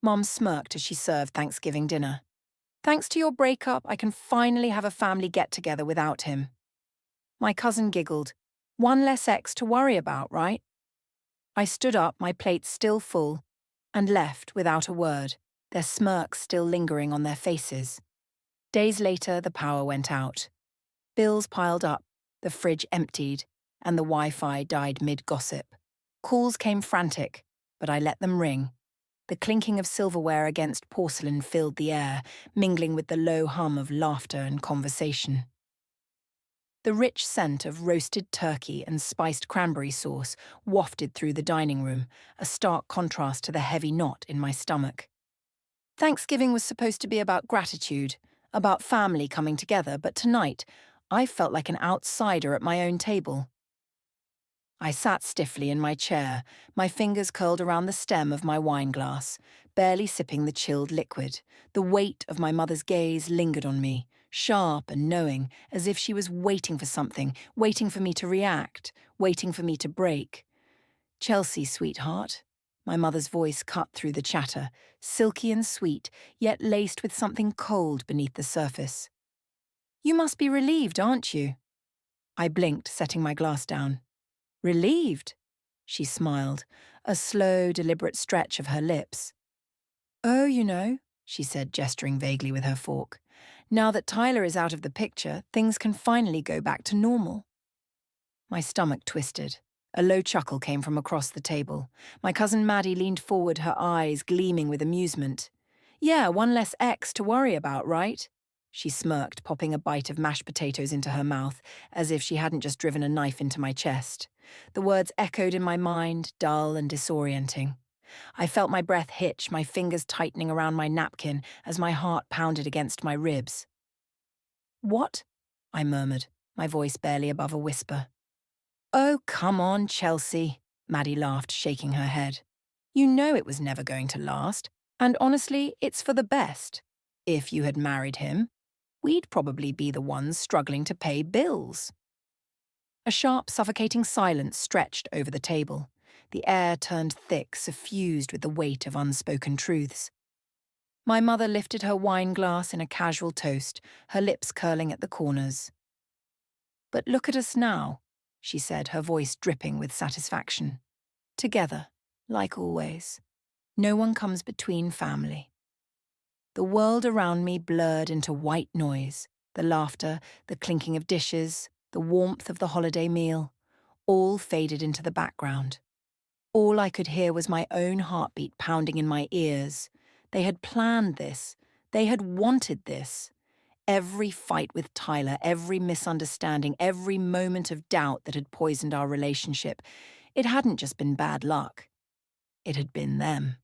Mom smirked as she served Thanksgiving dinner. Thanks to your breakup, I can finally have a family get-together without him. My cousin giggled. One less ex to worry about, right? I stood up, my plate still full, and left without a word, their smirks still lingering on their faces. Days later, the power went out. Bills piled up, the fridge emptied, and the Wi-Fi died mid-gossip. Calls came frantic, but I let them ring. The clinking of silverware against porcelain filled the air, mingling with the low hum of laughter and conversation. The rich scent of roasted turkey and spiced cranberry sauce wafted through the dining room, a stark contrast to the heavy knot in my stomach. Thanksgiving was supposed to be about gratitude, about family coming together, but tonight, I felt like an outsider at my own table. I sat stiffly in my chair, my fingers curled around the stem of my wine glass, barely sipping the chilled liquid. The weight of my mother's gaze lingered on me, sharp and knowing, as if she was waiting for something, waiting for me to react, waiting for me to break. Chelsea, sweetheart. My mother's voice cut through the chatter, silky and sweet, yet laced with something cold beneath the surface. You must be relieved, aren't you? I blinked, setting my glass down. Relieved? She smiled, a slow, deliberate stretch of her lips. Oh, she said, gesturing vaguely with her fork. Now that Tyler is out of the picture, things can finally go back to normal. My stomach twisted. A low chuckle came from across the table. My cousin Maddie leaned forward, her eyes gleaming with amusement. Yeah, one less ex to worry about, right? She smirked, popping a bite of mashed potatoes into her mouth, as if she hadn't just driven a knife into my chest. The words echoed in my mind, dull and disorienting. I felt my breath hitch, my fingers tightening around my napkin as my heart pounded against my ribs. What? I murmured, my voice barely above a whisper. Oh, come on, Chelsea, Maddie laughed, shaking her head. You know it was never going to last, and honestly, it's for the best. If you had married him, we'd probably be the ones struggling to pay bills. A sharp, suffocating silence stretched over the table. The air turned thick, suffused with the weight of unspoken truths. My mother lifted her wine glass in a casual toast, her lips curling at the corners. But look at us now, she said, her voice dripping with satisfaction. Together, like always. No one comes between family. The world around me blurred into white noise, the laughter, the clinking of dishes, the warmth of the holiday meal, all faded into the background. All I could hear was my own heartbeat pounding in my ears. They had planned this. They had wanted this. Every fight with Tyler, every misunderstanding, every moment of doubt that had poisoned our relationship, it hadn't just been bad luck. It had been them.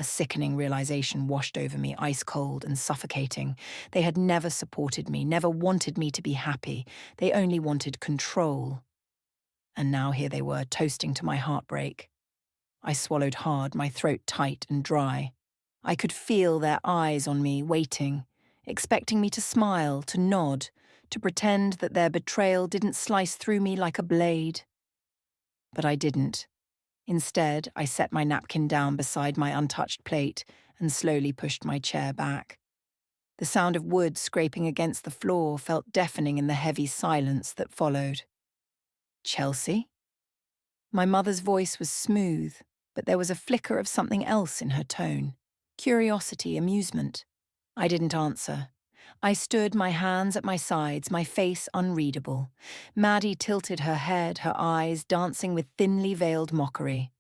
A sickening realization washed over me, ice cold and suffocating. They had never supported me, never wanted me to be happy. They only wanted control. And now here they were, toasting to my heartbreak. I swallowed hard, my throat tight and dry. I could feel their eyes on me, waiting, expecting me to smile, to nod, to pretend that their betrayal didn't slice through me like a blade. But I didn't. Instead, I set my napkin down beside my untouched plate and slowly pushed my chair back. The sound of wood scraping against the floor felt deafening in the heavy silence that followed. Chelsea? My mother's voice was smooth, but there was a flicker of something else in her tone. Curiosity, amusement. I didn't answer. I stood, my hands at my sides, my face unreadable. Maddie tilted her head, her eyes dancing with thinly veiled mockery.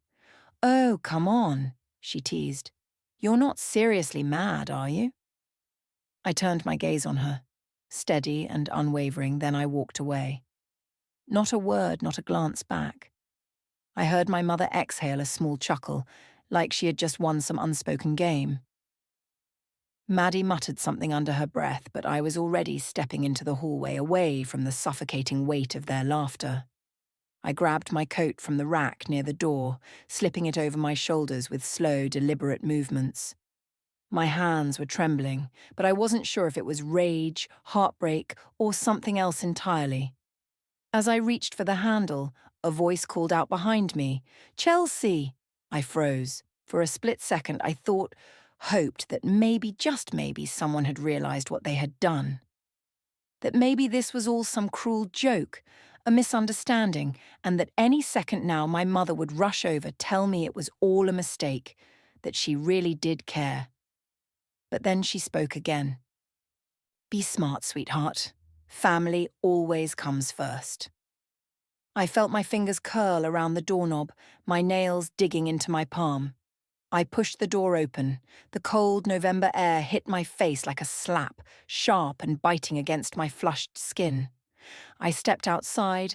Oh, come on, she teased. You're not seriously mad, are you? I turned my gaze on her, steady and unwavering, then I walked away. Not a word, not a glance back. I heard my mother exhale a small chuckle, like she had just won some unspoken game. Maddie muttered something under her breath, but I was already stepping into the hallway, away from the suffocating weight of their laughter. I grabbed my coat from the rack near the door, slipping it over my shoulders with slow, deliberate movements. My hands were trembling, but I wasn't sure if it was rage, heartbreak, or something else entirely. As I reached for the handle, a voice called out behind me, "Chelsea!" I froze. For a split second, I hoped that maybe, just maybe, someone had realized what they had done. That maybe this was all some cruel joke, a misunderstanding, and that any second now my mother would rush over, tell me it was all a mistake, that she really did care. But then she spoke again. Be smart, sweetheart. Family always comes first. I felt my fingers curl around the doorknob, my nails digging into my palm. I pushed the door open. The cold November air hit my face like a slap, sharp and biting against my flushed skin. I stepped outside,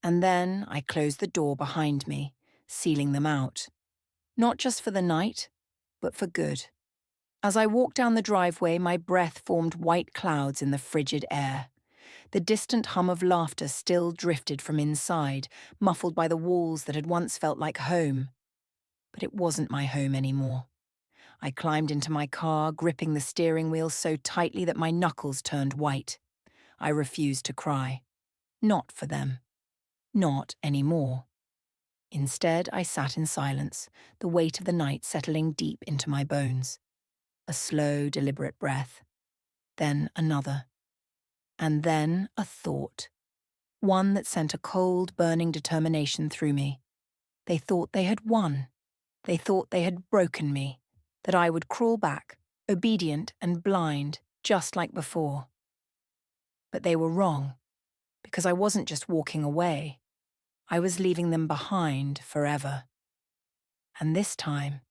and then I closed the door behind me, sealing them out. Not just for the night, but for good. As I walked down the driveway, my breath formed white clouds in the frigid air. The distant hum of laughter still drifted from inside, muffled by the walls that had once felt like home. But it wasn't my home anymore. I climbed into my car, gripping the steering wheel so tightly that my knuckles turned white. I refused to cry. Not for them. Not anymore. Instead, I sat in silence, the weight of the night settling deep into my bones. A slow, deliberate breath. Then another. And then a thought. One that sent a cold, burning determination through me. They thought they had won. They thought they had broken me, that I would crawl back, obedient and blind, just like before. But they were wrong, because I wasn't just walking away. I was leaving them behind forever. And this time,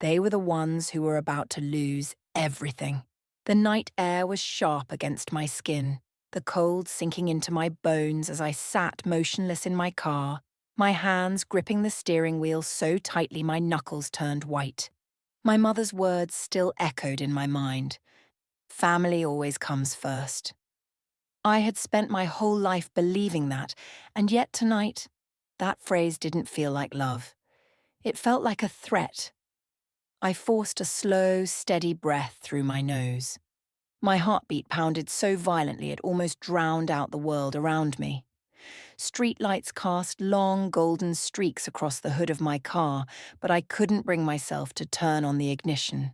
they were the ones who were about to lose everything. The night air was sharp against my skin, the cold sinking into my bones as I sat motionless in my car, my hands gripping the steering wheel so tightly my knuckles turned white. My mother's words still echoed in my mind. Family always comes first. I had spent my whole life believing that, and yet tonight, that phrase didn't feel like love. It felt like a threat. I forced a slow, steady breath through my nose. My heartbeat pounded so violently it almost drowned out the world around me. Streetlights cast long, golden streaks across the hood of my car, but I couldn't bring myself to turn on the ignition.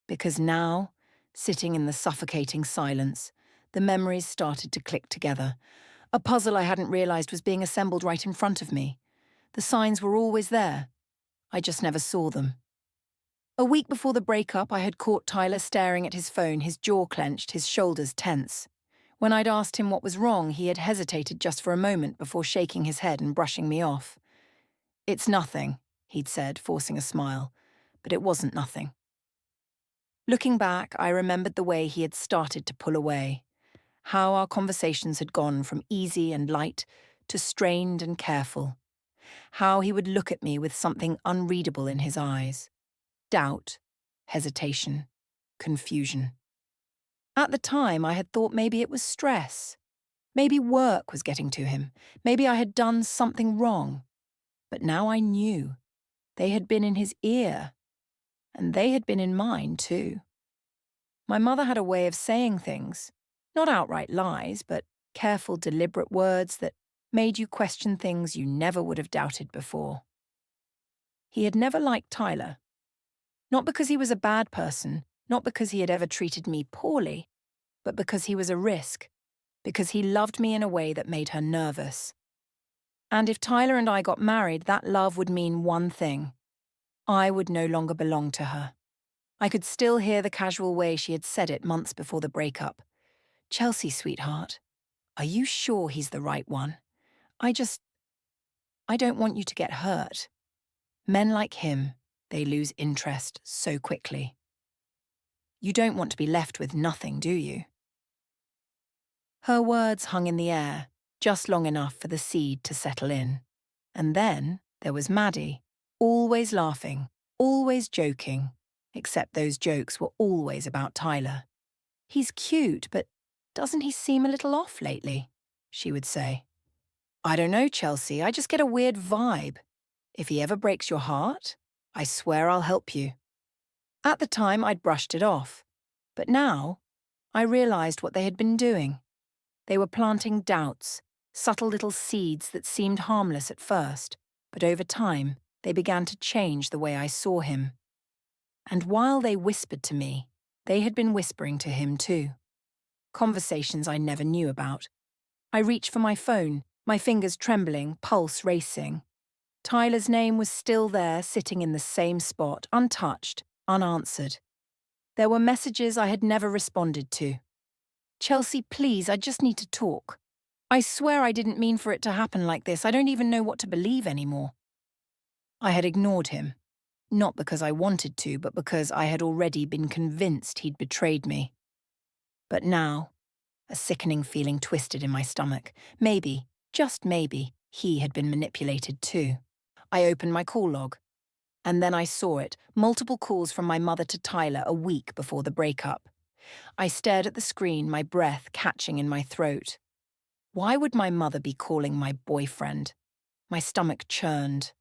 Because now, sitting in the suffocating silence, the memories started to click together. A puzzle I hadn't realized was being assembled right in front of me. The signs were always there. I just never saw them. A week before the breakup, I had caught Tyler staring at his phone, his jaw clenched, his shoulders tense. When I'd asked him what was wrong, he had hesitated just for a moment before shaking his head and brushing me off. It's nothing, he'd said, forcing a smile. But it wasn't nothing. Looking back, I remembered the way he had started to pull away. How our conversations had gone from easy and light to strained and careful. How he would look at me with something unreadable in his eyes. Doubt, hesitation, confusion. At the time, I had thought maybe it was stress. Maybe work was getting to him. Maybe I had done something wrong. But now I knew. They had been in his ear. And they had been in mine, too. My mother had a way of saying things. Not outright lies, but careful, deliberate words that made you question things you never would have doubted before. He had never liked Tyler. Not because he was a bad person, not because he had ever treated me poorly, but because he was a risk, because he loved me in a way that made her nervous. And if Tyler and I got married, that love would mean one thing. I would no longer belong to her. I could still hear the casual way she had said it months before the breakup. Chelsea, sweetheart, are you sure he's the right one? I don't want you to get hurt. Men like him, they lose interest so quickly. You don't want to be left with nothing, do you? Her words hung in the air, just long enough for the seed to settle in. And then there was Maddie, always laughing, always joking, except those jokes were always about Tyler. He's cute, but doesn't he seem a little off lately? She would say. I don't know, Chelsea, I just get a weird vibe. If he ever breaks your heart, I swear I'll help you. At the time, I'd brushed it off. But now, I realized what they had been doing. They were planting doubts, subtle little seeds that seemed harmless at first, but over time, They began to change the way I saw him. And while they whispered to me, they had been whispering to him too. Conversations I never knew about. I reached for my phone, my fingers trembling, pulse racing. Tyler's name was still there, sitting in the same spot, untouched, unanswered. There were messages I had never responded to. Chelsea, please, I just need to talk. I swear I didn't mean for it to happen like this. I don't even know what to believe anymore. I had ignored him, not because I wanted to, but because I had already been convinced he'd betrayed me. But now, a sickening feeling twisted in my stomach. Maybe, just maybe, he had been manipulated too. I opened my call log, and then I saw it, multiple calls from my mother to Tyler a week before the breakup. I stared at the screen, my breath catching in my throat. Why would my mother be calling my boyfriend? My stomach churned.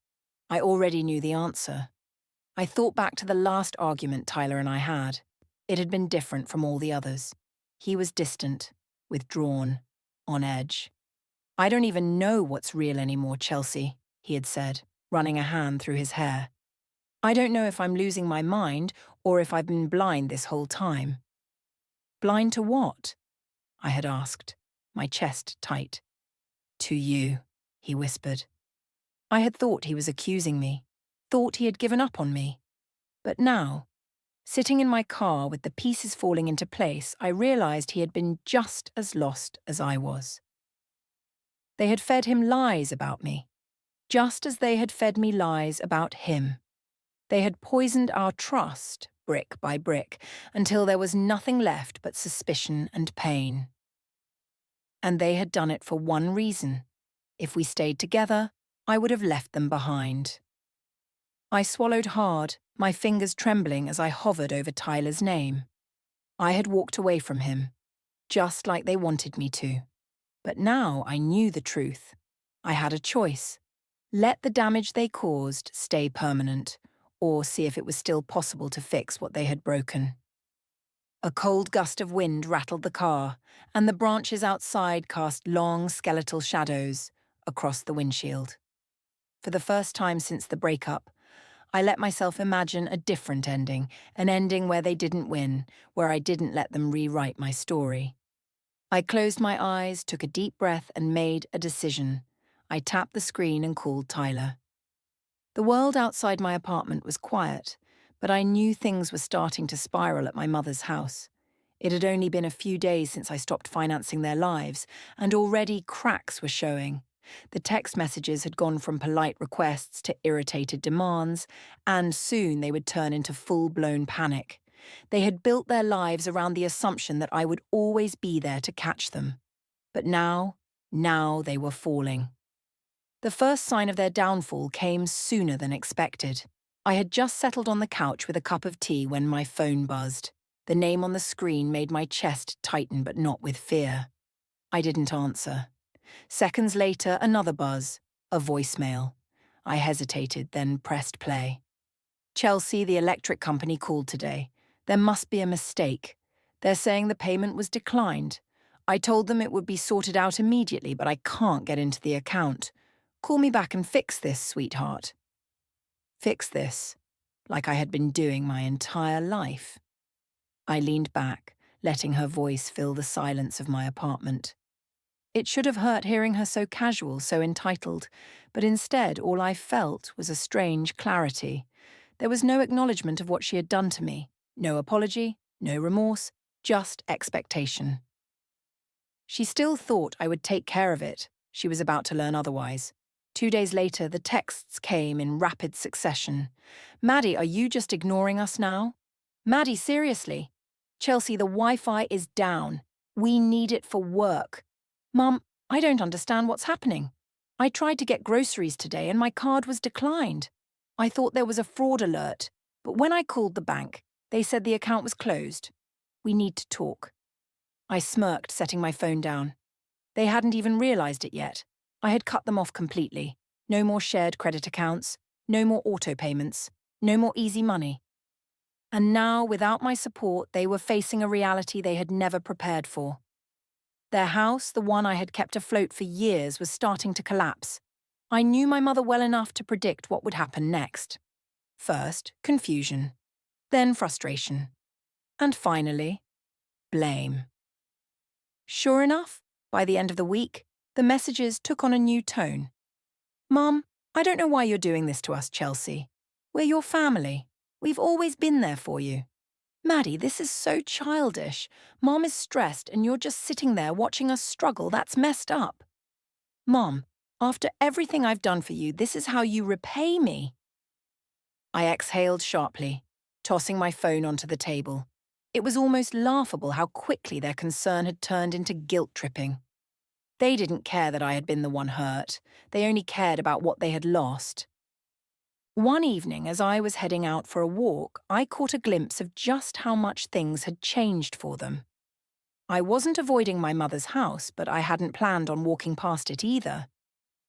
I already knew the answer. I thought back to the last argument Tyler and I had. It had been different from all the others. He was distant, withdrawn, on edge. I don't even know what's real anymore, Chelsea, he had said, running a hand through his hair. I don't know if I'm losing my mind or if I've been blind this whole time. Blind to what? I had asked, my chest tight. To you, he whispered. I had thought he was accusing me, thought he had given up on me. But now, sitting in my car with the pieces falling into place, I realized he had been just as lost as I was. They had fed him lies about me, just as they had fed me lies about him. They had poisoned our trust, brick by brick, until there was nothing left but suspicion and pain. And they had done it for one reason. If we stayed together, I would have left them behind. I swallowed hard, my fingers trembling as I hovered over Tyler's name. I had walked away from him, just like they wanted me to. But now I knew the truth. I had a choice. Let the damage they caused stay permanent, or see if it was still possible to fix what they had broken. A cold gust of wind rattled the car, and the branches outside cast long, skeletal shadows across the windshield. For the first time since the breakup, I let myself imagine a different ending, an ending where they didn't win, where I didn't let them rewrite my story. I closed my eyes, took a deep breath, and made a decision. I tapped the screen and called Tyler. The world outside my apartment was quiet, but I knew things were starting to spiral at my mother's house. It had only been a few days since I stopped financing their lives, and already cracks were showing. The text messages had gone from polite requests to irritated demands, and soon they would turn into full-blown panic. They had built their lives around the assumption that I would always be there to catch them. But now they were falling. The first sign of their downfall came sooner than expected. I had just settled on the couch with a cup of tea when my phone buzzed. The name on the screen made my chest tighten, but not with fear. I didn't answer. Seconds later, another buzz, a voicemail. I hesitated, then pressed play. Chelsea, the electric company, called today. There must be a mistake. They're saying the payment was declined. I told them it would be sorted out immediately, but I can't get into the account. Call me back and fix this, sweetheart. Fix this, like I had been doing my entire life. I leaned back, letting her voice fill the silence of my apartment. It should have hurt hearing her so casual, so entitled, but instead all I felt was a strange clarity. There was no acknowledgement of what she had done to me, no apology, no remorse, just expectation. She still thought I would take care of it. She was about to learn otherwise. 2 days later, the texts came in rapid succession. Maddie, are you just ignoring us now? Maddie, seriously? Chelsea, the Wi-Fi is down. We need it for work. Mum, I don't understand what's happening. I tried to get groceries today and my card was declined. I thought there was a fraud alert, but when I called the bank, they said the account was closed. We need to talk. I smirked, setting my phone down. They hadn't even realized it yet. I had cut them off completely. No more shared credit accounts, no more auto payments, no more easy money. And now, without my support, they were facing a reality they had never prepared for. Their house, the one I had kept afloat for years, was starting to collapse. I knew my mother well enough to predict what would happen next. First, confusion, then frustration, and finally, blame. Sure enough, by the end of the week, the messages took on a new tone. "Mum, I don't know why you're doing this to us, Chelsea. We're your family. We've always been there for you. Maddie, this is so childish. Mom is stressed and you're just sitting there watching us struggle. That's messed up. Mom, after everything I've done for you, this is how you repay me." I exhaled sharply, tossing my phone onto the table. It was almost laughable how quickly their concern had turned into guilt-tripping. They didn't care that I had been the one hurt. They only cared about what they had lost. One evening, as I was heading out for a walk, I caught a glimpse of just how much things had changed for them. I wasn't avoiding my mother's house, but I hadn't planned on walking past it either.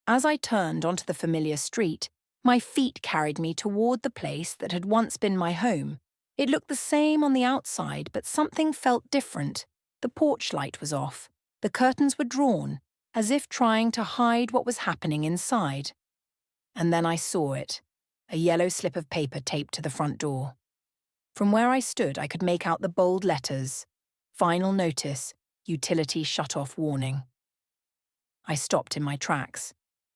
As I turned onto the familiar street, my feet carried me toward the place that had once been my home. It looked the same on the outside, but something felt different. The porch light was off. The curtains were drawn, as if trying to hide what was happening inside. And then I saw it, a yellow slip of paper taped to the front door. From where I stood, I could make out the bold letters: "Final notice, utility shut-off warning." I stopped in my tracks.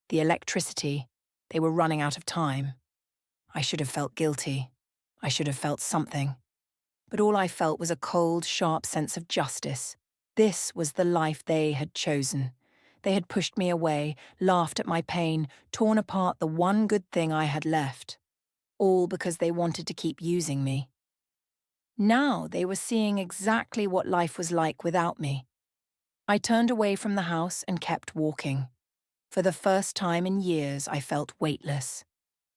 The electricity, they were running out of time. I should have felt guilty. I should have felt something. But all I felt was a cold, sharp sense of justice. This was the life they had chosen. They had pushed me away, laughed at my pain, torn apart the one good thing I had left. All because they wanted to keep using me. Now they were seeing exactly what life was like without me. I turned away from the house and kept walking. For the first time in years, I felt weightless.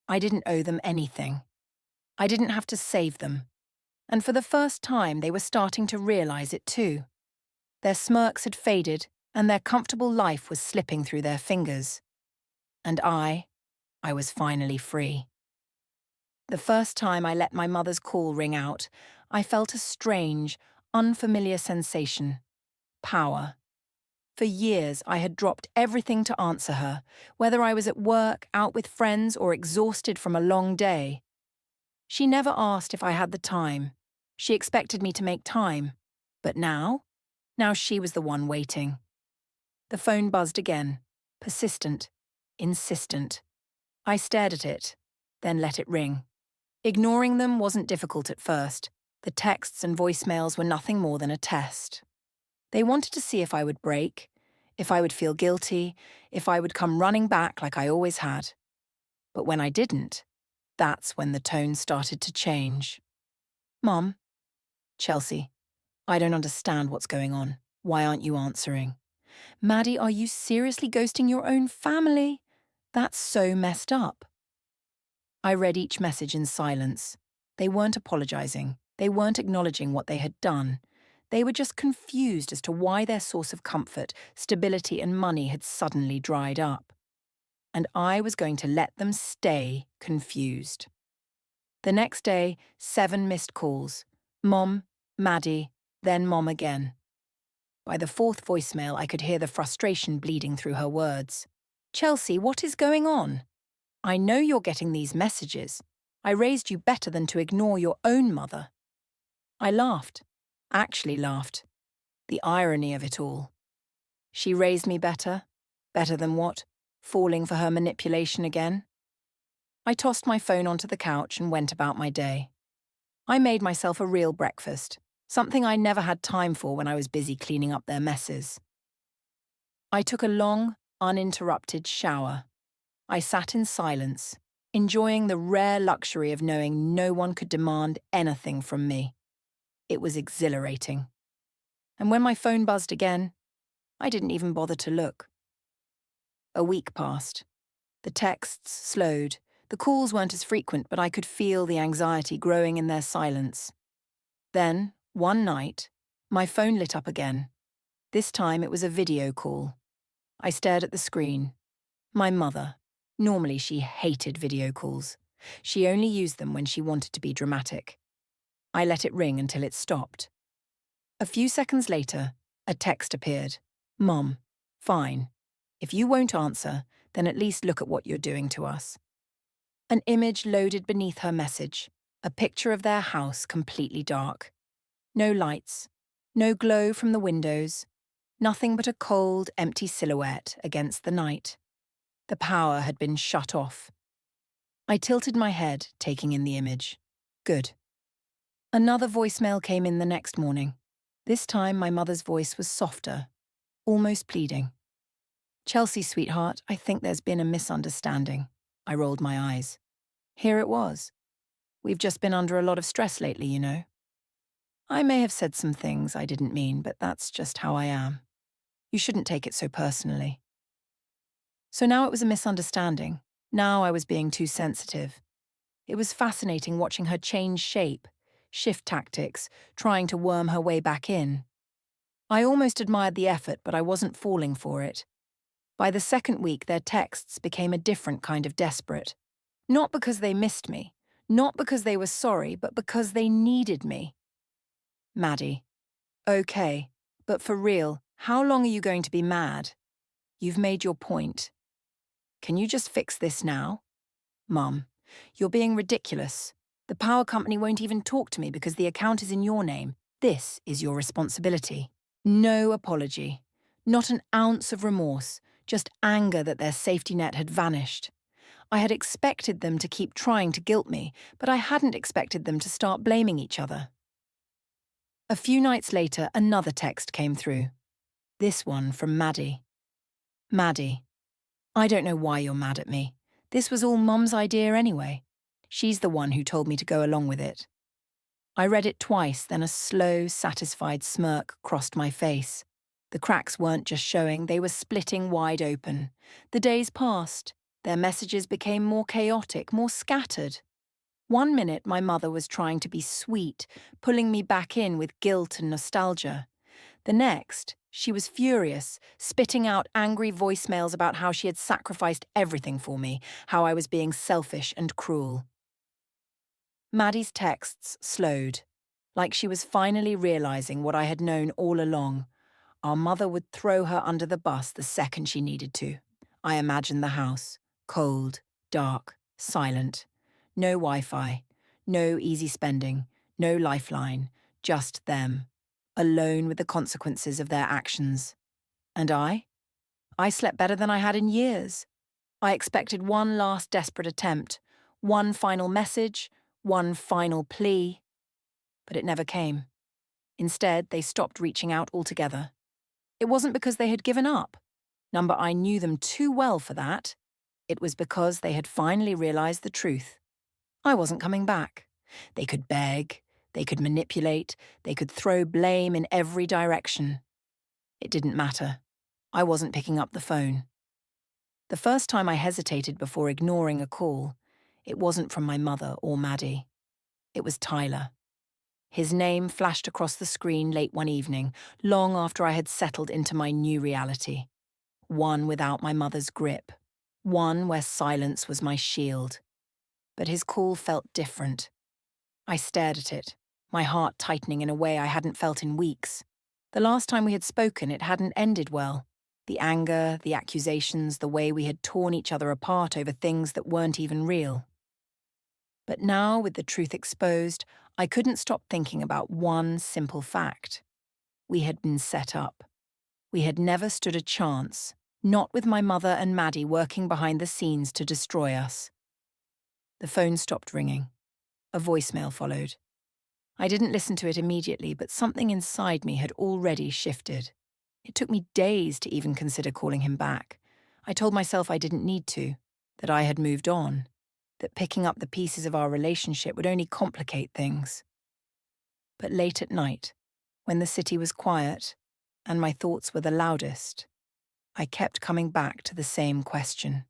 I didn't owe them anything. I didn't have to save them. And for the first time, they were starting to realize it too. Their smirks had faded, and their comfortable life was slipping through their fingers. And I was finally free. The first time I let my mother's call ring out, I felt a strange, unfamiliar sensation: power. For years, I had dropped everything to answer her, whether I was at work, out with friends, or exhausted from a long day. She never asked if I had the time. She expected me to make time. But now she was the one waiting. The phone buzzed again, persistent, insistent. I stared at it, then let it ring. Ignoring them wasn't difficult at first. The texts and voicemails were nothing more than a test. They wanted to see if I would break, if I would feel guilty, if I would come running back like I always had. But when I didn't, that's when the tone started to change. "Mum, Chelsea, I don't understand what's going on. Why aren't you answering? Maddie, are you seriously ghosting your own family? That's so messed up." I read each message in silence. They weren't apologizing. They weren't acknowledging what they had done. They were just confused as to why their source of comfort, stability, and money had suddenly dried up. And I was going to let them stay confused. The next day, 7 missed calls. Mom, Maddie, then Mom again. By the 4th voicemail, I could hear the frustration bleeding through her words. "Chelsea, what is going on? I know you're getting these messages. I raised you better than to ignore your own mother." I laughed. Actually laughed. The irony of it all. She raised me better? Better than what? Falling for her manipulation again? I tossed my phone onto the couch and went about my day. I made myself a real breakfast, something I never had time for when I was busy cleaning up their messes. I took a long, uninterrupted shower. I sat in silence, enjoying the rare luxury of knowing no one could demand anything from me. It was exhilarating. And when my phone buzzed again, I didn't even bother to look. A week passed. The texts slowed. The calls weren't as frequent, but I could feel the anxiety growing in their silence. Then, one night, my phone lit up again. This time it was a video call. I stared at the screen. My mother. Normally she hated video calls. She only used them when she wanted to be dramatic. I let it ring until it stopped. A few seconds later, a text appeared. "Mom, fine. If you won't answer, then at least look at what you're doing to us. An image loaded beneath her message, a picture of their house completely dark. No lights, no glow from the windows, nothing but a cold, empty silhouette against the night. The power had been shut off. I tilted my head, taking in the image. Good. Another voicemail came in the next morning. This time my mother's voice was softer, almost pleading. "Chelsea, sweetheart, I think there's been a misunderstanding." I rolled my eyes. Here it was. "We've just been under a lot of stress lately, you know. I may have said some things I didn't mean, but that's just how I am. You shouldn't take it so personally." So now it was a misunderstanding. Now I was being too sensitive. It was fascinating watching her change shape, shift tactics, trying to worm her way back in. I almost admired the effort, but I wasn't falling for it. By the second week, their texts became a different kind of desperate. Not because they missed me, not because they were sorry, but because they needed me. "Maddie, okay, but for real, how long are you going to be mad? You've made your point. Can you just fix this now? Mum, you're being ridiculous. The power company won't even talk to me because the account is in your name. This is your responsibility." No apology. Not an ounce of remorse, just anger that their safety net had vanished. I had expected them to keep trying to guilt me, but I hadn't expected them to start blaming each other. A few nights later, another text came through. This one from Maddie. "Maddie, I don't know why you're mad at me. This was all Mum's idea anyway. She's the one who told me to go along with it." I read it twice, then a slow, satisfied smirk crossed my face. The cracks weren't just showing, they were splitting wide open. The days passed. Their messages became more chaotic, more scattered. One minute, my mother was trying to be sweet, pulling me back in with guilt and nostalgia. The next, she was furious, spitting out angry voicemails about how she had sacrificed everything for me, how I was being selfish and cruel. Maddie's texts slowed, like she was finally realizing what I had known all along. Our mother would throw her under the bus the second she needed to. I imagined the house, cold, dark, silent. No Wi-Fi, no easy spending, no lifeline, just them, alone with the consequences of their actions. And I slept better than I had in years. I expected one last desperate attempt, one final message, one final plea. But it never came. Instead, they stopped reaching out altogether. It wasn't because they had given up. Number, I knew them too well for that. It was because they had finally realized the truth. I wasn't coming back. They could beg, they could manipulate, they could throw blame in every direction. It didn't matter. I wasn't picking up the phone. The first time I hesitated before ignoring a call, it wasn't from my mother or Maddie. It was Tyler. His name flashed across the screen late one evening, long after I had settled into my new reality. One without my mother's grip. One where silence was my shield. But his call felt different. I stared at it, my heart tightening in a way I hadn't felt in weeks. The last time we had spoken, it hadn't ended well. The anger, the accusations, the way we had torn each other apart over things that weren't even real. But now, with the truth exposed, I couldn't stop thinking about one simple fact. We had been set up. We had never stood a chance, not with my mother and Maddie working behind the scenes to destroy us. The phone stopped ringing. A voicemail followed. I didn't listen to it immediately, but something inside me had already shifted. It took me days to even consider calling him back. I told myself I didn't need to, that I had moved on, that picking up the pieces of our relationship would only complicate things. But late at night, when the city was quiet and my thoughts were the loudest, I kept coming back to the same question.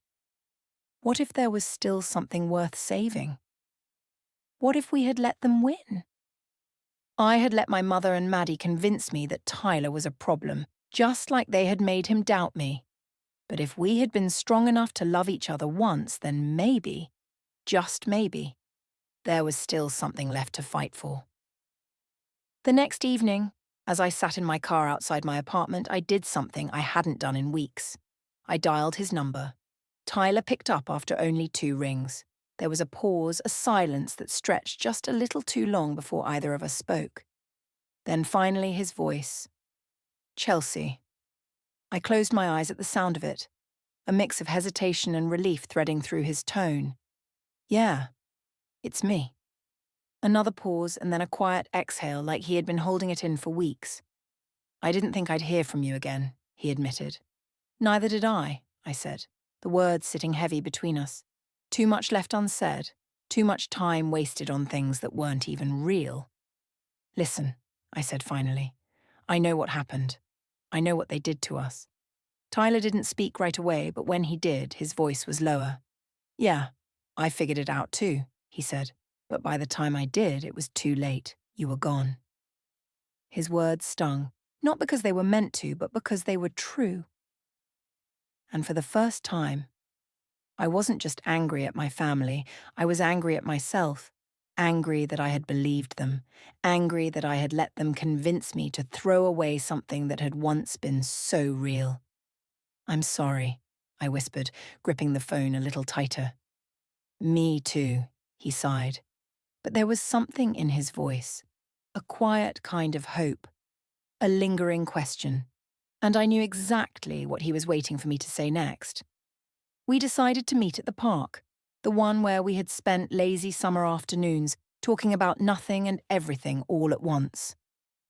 What if there was still something worth saving? What if we had let them win? I had let my mother and Maddie convince me that Tyler was a problem, just like they had made him doubt me. But if we had been strong enough to love each other once, then maybe, just maybe, there was still something left to fight for. The next evening, as I sat in my car outside my apartment, I did something I hadn't done in weeks. I dialed his number. Tyler picked up after only 2 rings. There was a pause, a silence that stretched just a little too long before either of us spoke. Then finally his voice. Chelsea. I closed my eyes at the sound of it, a mix of hesitation and relief threading through his tone. Yeah, it's me. Another pause and then a quiet exhale like he had been holding it in for weeks. I didn't think I'd hear from you again, he admitted. Neither did I said, the words sitting heavy between us. Too much left unsaid, too much time wasted on things that weren't even real. Listen, I said finally. I know what happened. I know what they did to us. Tyler didn't speak right away, but when he did, his voice was lower. Yeah, I figured it out too, he said. But by the time I did, it was too late. You were gone. His words stung, not because they were meant to, but because they were true. And for the first time, I wasn't just angry at my family, I was angry at myself. Angry that I had believed them. Angry that I had let them convince me to throw away something that had once been so real. I'm sorry, I whispered, gripping the phone a little tighter. Me too, he sighed. But there was something in his voice, a quiet kind of hope, a lingering question, and I knew exactly what he was waiting for me to say next. We decided to meet at the park, the one where we had spent lazy summer afternoons talking about nothing and everything all at once.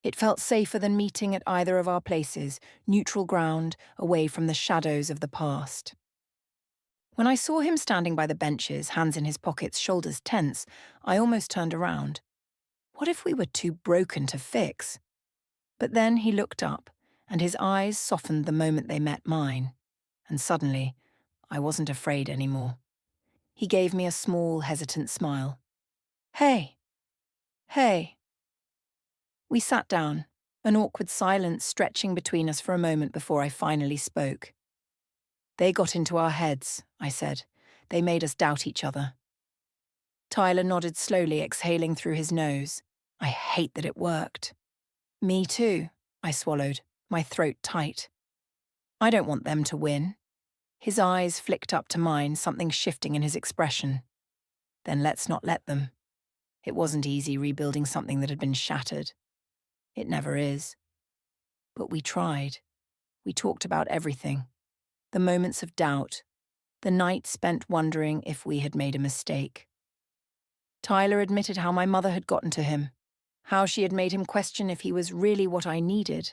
It felt safer than meeting at either of our places, neutral ground, away from the shadows of the past. When I saw him standing by the benches, hands in his pockets, shoulders tense, I almost turned around. What if we were too broken to fix? But then he looked up, and his eyes softened the moment they met mine. And suddenly, I wasn't afraid anymore. He gave me a small, hesitant smile. Hey. Hey. We sat down, an awkward silence stretching between us for a moment before I finally spoke. They got into our heads, I said. They made us doubt each other. Tyler nodded slowly, exhaling through his nose. I hate that it worked. Me too, I swallowed, my throat tight. I don't want them to win. His eyes flicked up to mine, something shifting in his expression. Then let's not let them. It wasn't easy rebuilding something that had been shattered. It never is. But we tried. We talked about everything. The moments of doubt. The night spent wondering if we had made a mistake. Tyler admitted how my mother had gotten to him. How she had made him question if he was really what I needed.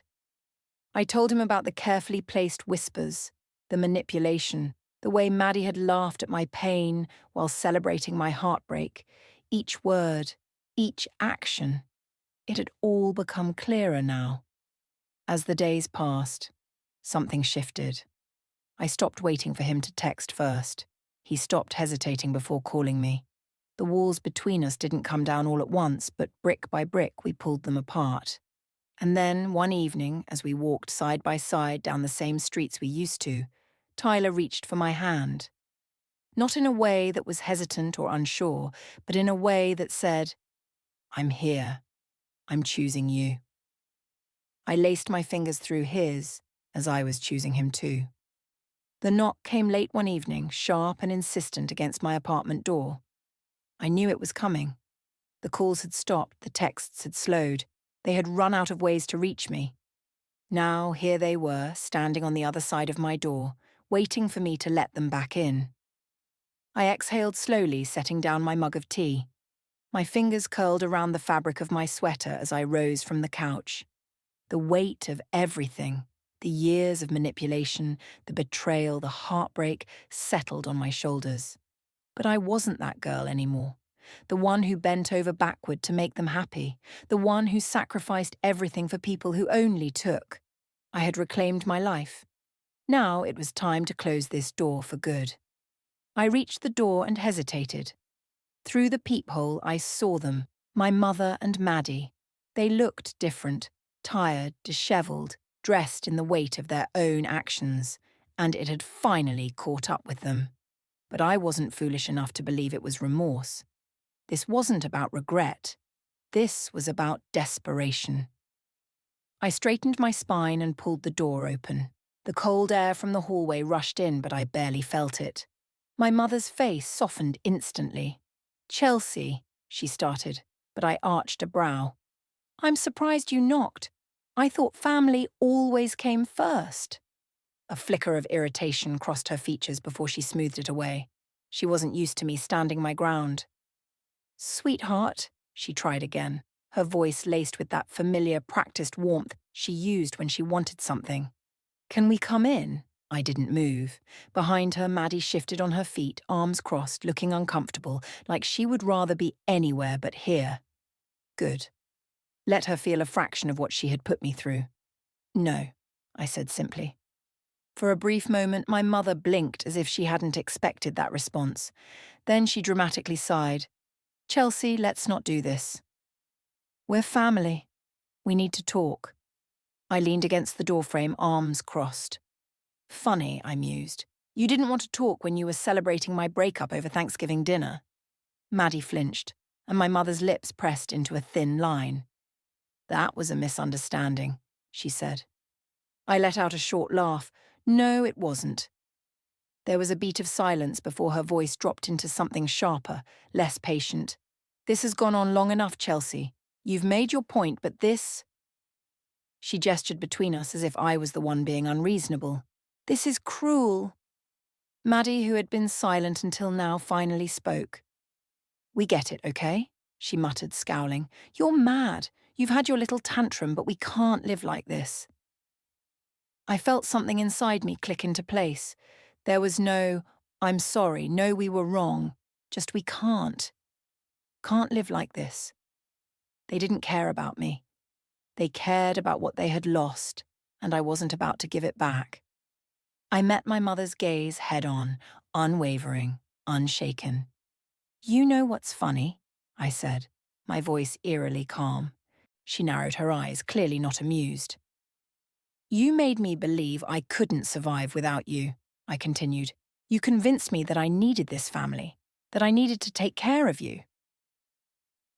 I told him about the carefully placed whispers, the manipulation, the way Maddie had laughed at my pain while celebrating my heartbreak. Each word, each action. It had all become clearer now. As the days passed, something shifted. I stopped waiting for him to text first. He stopped hesitating before calling me. The walls between us didn't come down all at once, but brick by brick we pulled them apart. And then, one evening, as we walked side by side down the same streets we used to, Tyler reached for my hand. Not in a way that was hesitant or unsure, but in a way that said, I'm here. I'm choosing you. I laced my fingers through his, as I was choosing him too. The knock came late one evening, sharp and insistent against my apartment door. I knew it was coming. The calls had stopped, the texts had slowed. They had run out of ways to reach me. Now here they were, standing on the other side of my door, waiting for me to let them back in. I exhaled slowly, setting down my mug of tea. My fingers curled around the fabric of my sweater as I rose from the couch. The weight of everything, the years of manipulation, the betrayal, the heartbreak, settled on my shoulders. But I wasn't that girl anymore. The one who bent over backward to make them happy. The one who sacrificed everything for people who only took. I had reclaimed my life. Now it was time to close this door for good. I reached the door and hesitated. Through the peephole I saw them, my mother and Maddie. They looked different, tired, dishevelled, dressed in the weight of their own actions, and it had finally caught up with them. But I wasn't foolish enough to believe it was remorse. This wasn't about regret. This was about desperation. I straightened my spine and pulled the door open. The cold air from the hallway rushed in, but I barely felt it. My mother's face softened instantly. "Chelsea," she started, but I arched a brow. "I'm surprised you knocked. I thought family always came first." A flicker of irritation crossed her features before she smoothed it away. She wasn't used to me standing my ground. "Sweetheart," she tried again, her voice laced with that familiar, practiced warmth she used when she wanted something. "Can we come in?" I didn't move. Behind her, Maddie shifted on her feet, arms crossed, looking uncomfortable, like she would rather be anywhere but here. Good. Let her feel a fraction of what she had put me through. "No," I said simply. For a brief moment, my mother blinked as if she hadn't expected that response. Then she dramatically sighed. "Chelsea, let's not do this. We're family. We need to talk." I leaned against the doorframe, arms crossed. "Funny," I mused. "You didn't want to talk when you were celebrating my breakup over Thanksgiving dinner." Maddie flinched, and my mother's lips pressed into a thin line. "That was a misunderstanding," she said. I let out a short laugh. "No, it wasn't." There was a beat of silence before her voice dropped into something sharper, less patient. "This has gone on long enough, Chelsea. You've made your point, but this—" She gestured between us as if I was the one being unreasonable. "This is cruel." Maddie, who had been silent until now, finally spoke. "We get it, okay?" she muttered, scowling. "You're mad. You've had your little tantrum, but we can't live like this." I felt something inside me click into place. There was no, "I'm sorry, no, we were wrong." Just, "We can't. Can't live like this." They didn't care about me. They cared about what they had lost, and I wasn't about to give it back. I met my mother's gaze head on, unwavering, unshaken. "You know what's funny?" I said, my voice eerily calm. She narrowed her eyes, clearly not amused. "You made me believe I couldn't survive without you," I continued. "You convinced me that I needed this family, that I needed to take care of you."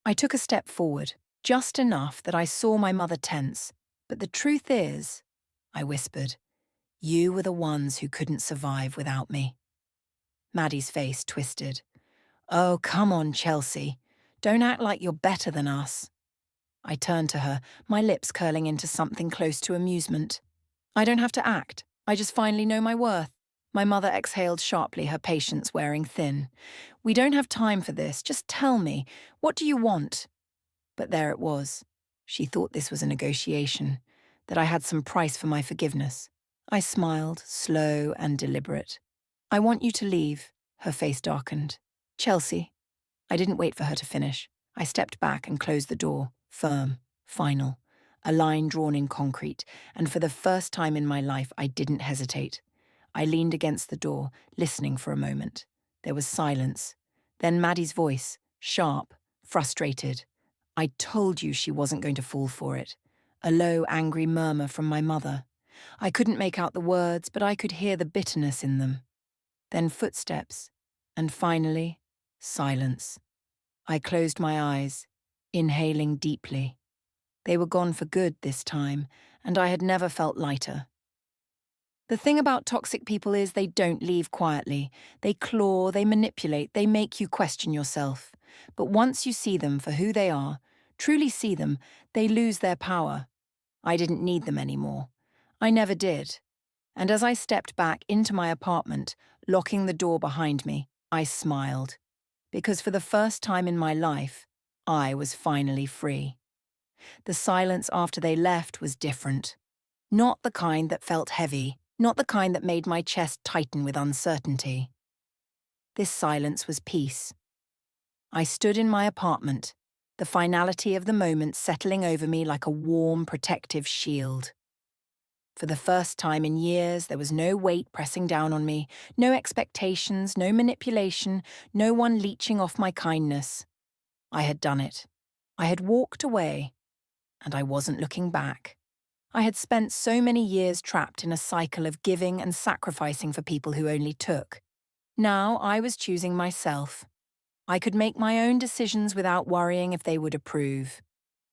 I took a step forward, just enough that I saw my mother tense. "But the truth is," I whispered, "you were the ones who couldn't survive without me." Maddie's face twisted. "Oh, come on, Chelsea. Don't act like you're better than us." I turned to her, my lips curling into something close to amusement. "I don't have to act. I just finally know my worth." My mother exhaled sharply, her patience wearing thin. "We don't have time for this. Just tell me, what do you want?" But there it was. She thought this was a negotiation, that I had some price for my forgiveness. I smiled, slow and deliberate. "I want you to leave." Her face darkened. "Chelsea." I didn't wait for her to finish. I stepped back and closed the door, firm, final, a line drawn in concrete, and for the first time in my life I didn't hesitate. I leaned against the door, listening for a moment. There was silence. Then Maddie's voice, sharp, frustrated. "I told you she wasn't going to fall for it." A low, angry murmur from my mother. I couldn't make out the words, but I could hear the bitterness in them. Then footsteps, and finally, silence. I closed my eyes, inhaling deeply. They were gone for good this time, and I had never felt lighter. The thing about toxic people is they don't leave quietly. They claw, they manipulate, they make you question yourself. But once you see them for who they are, truly see them, they lose their power. I didn't need them anymore. I never did. And as I stepped back into my apartment, locking the door behind me, I smiled. Because for the first time in my life, I was finally free. The silence after they left was different. Not the kind that felt heavy, not the kind that made my chest tighten with uncertainty. This silence was peace. I stood in my apartment, the finality of the moment settling over me like a warm, protective shield. For the first time in years, there was no weight pressing down on me, no expectations, no manipulation, no one leeching off my kindness. I had done it. I had walked away, and I wasn't looking back. I had spent so many years trapped in a cycle of giving and sacrificing for people who only took. Now I was choosing myself. I could make my own decisions without worrying if they would approve.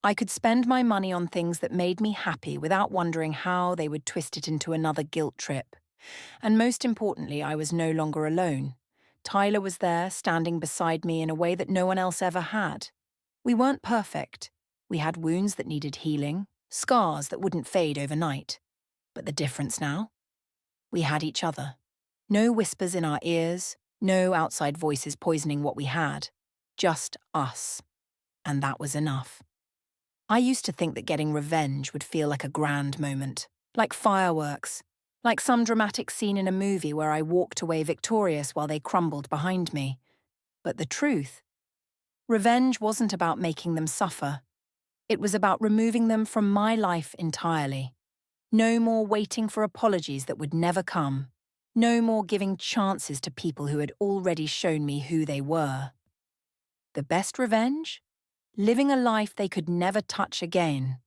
I could spend my money on things that made me happy without wondering how they would twist it into another guilt trip. And most importantly, I was no longer alone. Tyler was there, standing beside me in a way that no one else ever had. We weren't perfect. We had wounds that needed healing, scars that wouldn't fade overnight. But the difference now? We had each other. No whispers in our ears, no outside voices poisoning what we had. Just us. And that was enough. I used to think that getting revenge would feel like a grand moment, like fireworks, like some dramatic scene in a movie where I walked away victorious while they crumbled behind me. But the truth? Revenge wasn't about making them suffer. It was about removing them from my life entirely. No more waiting for apologies that would never come. No more giving chances to people who had already shown me who they were. The best revenge? Living a life they could never touch again.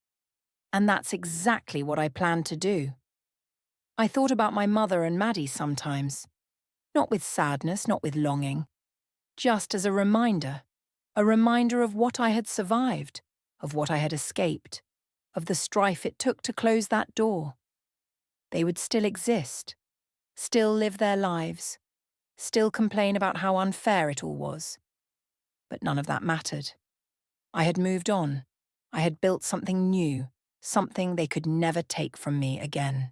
And that's exactly what I planned to do. I thought about my mother and Maddie sometimes. Not with sadness, not with longing. Just as a reminder of what I had survived, of what I had escaped, of the strife it took to close that door. They would still exist, still live their lives, still complain about how unfair it all was. But none of that mattered. I had moved on. I had built something new, something they could never take from me again.